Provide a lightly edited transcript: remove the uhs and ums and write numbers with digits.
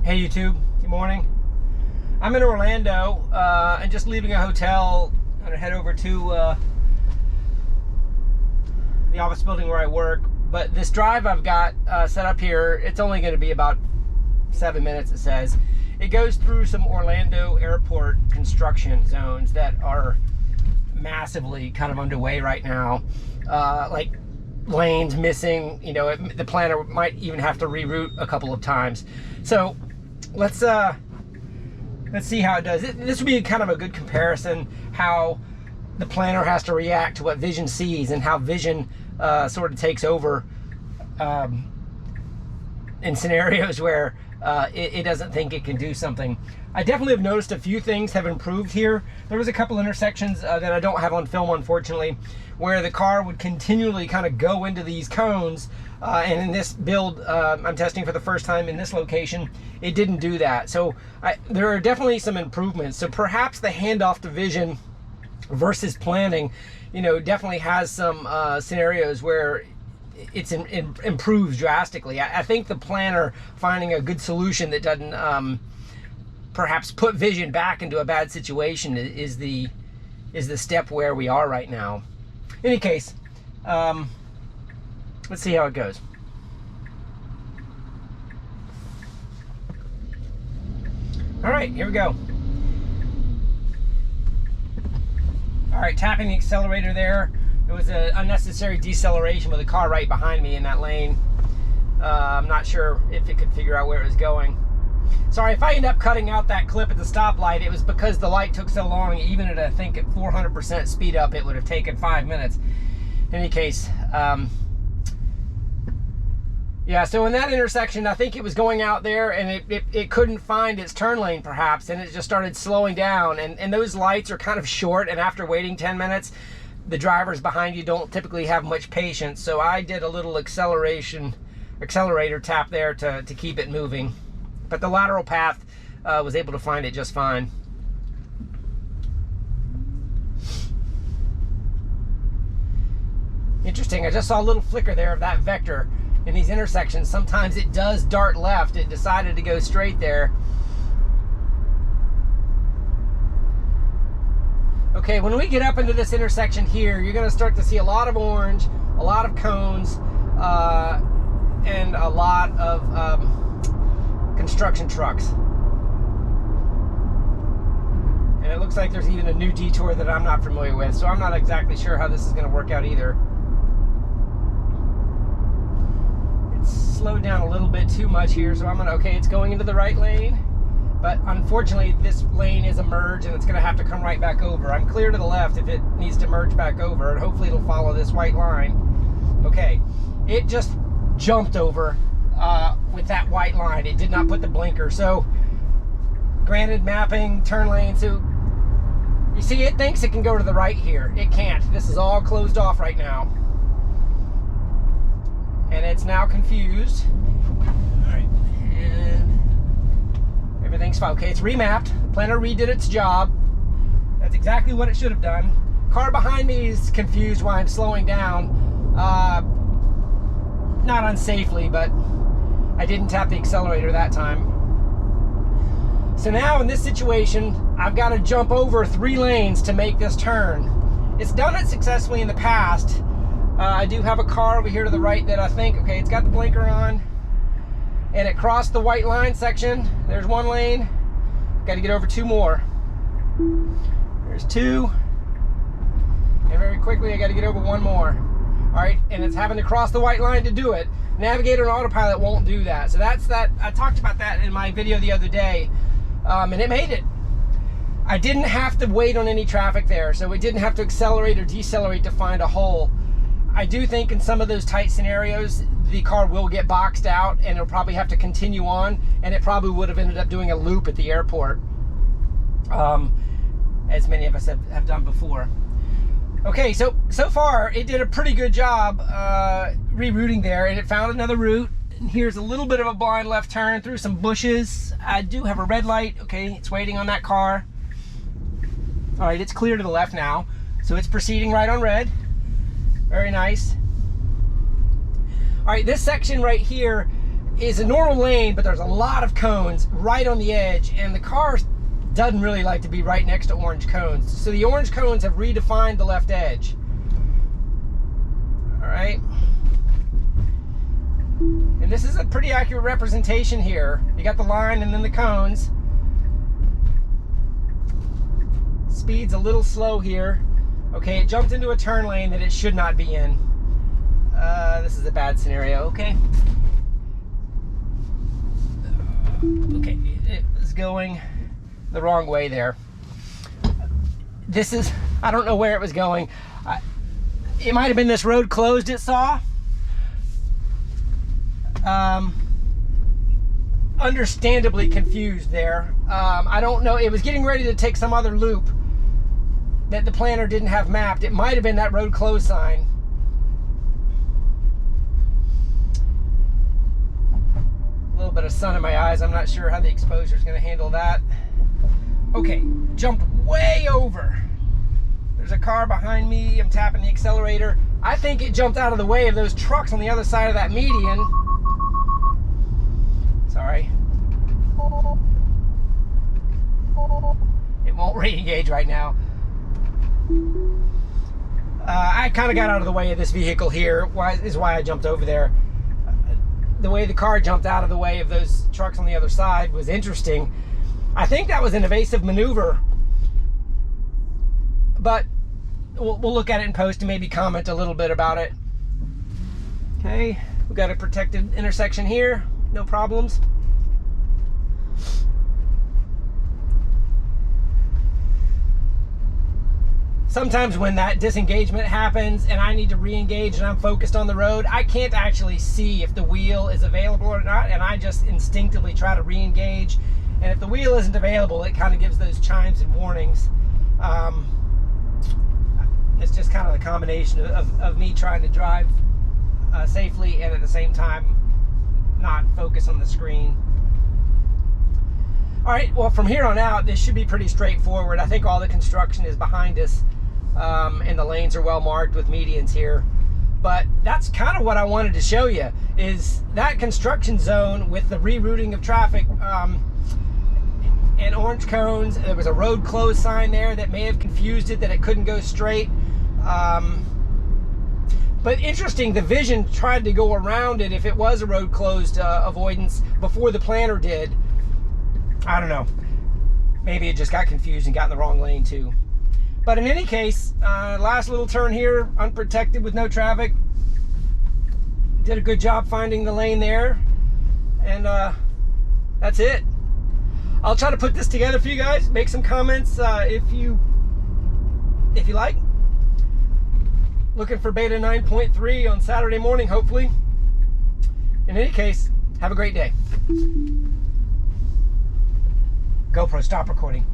Hey YouTube, good morning. I'm in Orlando and just leaving a hotel. I'm gonna head over to the office building where I work. But this drive I've got set up here, it's only gonna be about 7 minutes, it says. It goes through some Orlando airport construction zones that are massively kind of underway right now. Like lanes missing, you know, the planner might even have to reroute a couple of times. So let's see how it does. This would be kind of a good comparison how the planner has to react to what Vision sees and how Vision sort of takes over in scenarios where it doesn't think it can do something. I definitely have noticed a few things have improved here. There was a couple intersections that I don't have on film, unfortunately, where the car would continually kind of go into these cones. And in this build, I'm testing for the first time in this location, it didn't do that. So there are definitely some improvements. So perhaps the handoff to Vision versus planning, you know, definitely has some scenarios where it's improves drastically. I think the planner finding a good solution that doesn't perhaps put Vision back into a bad situation is the step where we are right now. In any case, let's see how it goes. All right, here we go. All right, tapping the accelerator there. It was an unnecessary deceleration with a car right behind me in that lane. I'm not sure if it could figure out where it was going. Sorry, if I end up cutting out that clip at the stoplight, it was because the light took so long. Even at, I think, at 400% speed up, it would have taken 5 minutes. In any case, yeah, so in that intersection, I think it was going out there and it couldn't find its turn lane perhaps, and it just started slowing down. And those lights are kind of short, and after waiting 10 minutes, the drivers behind you don't typically have much patience. So I did a little accelerator tap there to keep it moving. But the lateral path was able to find it just fine. Interesting, I just saw a little flicker there of that vector in these intersections. Sometimes it does dart left. It decided to go straight there. Okay, when we get up into this intersection here, you're gonna start to see a lot of orange, a lot of cones, and a lot of construction trucks. And it looks like there's even a new detour that I'm not familiar with, so I'm not exactly sure how this is gonna work out either. It's slowed down a little bit too much here, so I'm gonna, okay, it's going into the right lane, but unfortunately this lane is a merge and it's gonna have to come right back over. I'm clear to the left if it needs to merge back over, and hopefully it'll follow this white line. Okay, it just jumped over with that white line. It did not put the blinker. So granted, mapping, turn lane, so you see it thinks it can go to the right here. It can't. This is all closed off right now. And it's now confused. All right, and everything's fine. Okay, it's remapped. The planner redid its job. That's exactly what it should have done. Car behind me is confused why I'm slowing down. Not unsafely, but I didn't tap the accelerator that time. So now in this situation, I've got to jump over 3 lanes to make this turn. It's done it successfully in the past. I do have a car over here to the right that I think, okay, it's got the blinker on, and it crossed the white line section. There's 1 lane. Got to get over 2 more. There's 2. And very quickly, I got to get over 1 more. All right, and it's having to cross the white line to do it. Navigator and autopilot won't do that. So that's that. I talked about that in my video the other day, and it made it. I didn't have to wait on any traffic there, so it didn't have to accelerate or decelerate to find a hole. I do think in some of those tight scenarios, the car will get boxed out and it'll probably have to continue on, and it probably would have ended up doing a loop at the airport, as many of us have done before. Okay, so far it did a pretty good job rerouting there, and it found another route. And here's a little bit of a blind left turn through some bushes. I do have a red light. Okay, it's waiting on that car. All right, it's clear to the left now, so it's proceeding right on red. Very nice. All right, this section right here is a normal lane, but there's a lot of cones right on the edge, and the car doesn't really like to be right next to orange cones. So the orange cones have redefined the left edge. All right. And this is a pretty accurate representation here. You got the line and then the cones. Speed's a little slow here. Okay, it jumped into a turn lane that it should not be in. This is a bad scenario, okay. Okay, it was going the wrong way there. This is, I don't know where it was going. It might have been this road closed it saw. Understandably confused there. I don't know, it was getting ready to take some other loop that the planner didn't have mapped. It might have been that road closed sign. A little bit of sun in my eyes. I'm not sure how the exposure is going to handle that. Okay, jumped way over. There's a car behind me. I'm tapping the accelerator. I think it jumped out of the way of those trucks on the other side of that median. Sorry. It won't re-engage right now. I kind of got out of the way of this vehicle here, is why I jumped over there. The way the car jumped out of the way of those trucks on the other side was interesting. I think that was an evasive maneuver, but we'll look at it in post and maybe comment a little bit about it. Okay, we've got a protected intersection here, no problems. Sometimes when that disengagement happens and I need to re-engage and I'm focused on the road, I can't actually see if the wheel is available or not, and I just instinctively try to re-engage. And if the wheel isn't available, it kind of gives those chimes and warnings. It's just kind of the combination of me trying to drive safely and at the same time not focus on the screen. All right, well, from here on out, this should be pretty straightforward. I think all the construction is behind us. And the lanes are well marked with medians here, but that's kind of what I wanted to show you, is that construction zone with the rerouting of traffic and orange cones. There was a road closed sign there that may have confused it, that it couldn't go straight, but interesting, the Vision tried to go around it if it was a road closed avoidance before the planner did. I don't know, maybe it just got confused and got in the wrong lane too. But in any case, last little turn here, unprotected with no traffic. Did a good job finding the lane there. And that's it. I'll try to put this together for you guys. Make some comments if you like. Looking for Beta 9.3 on Saturday morning, hopefully. In any case, have a great day. GoPro, stop recording.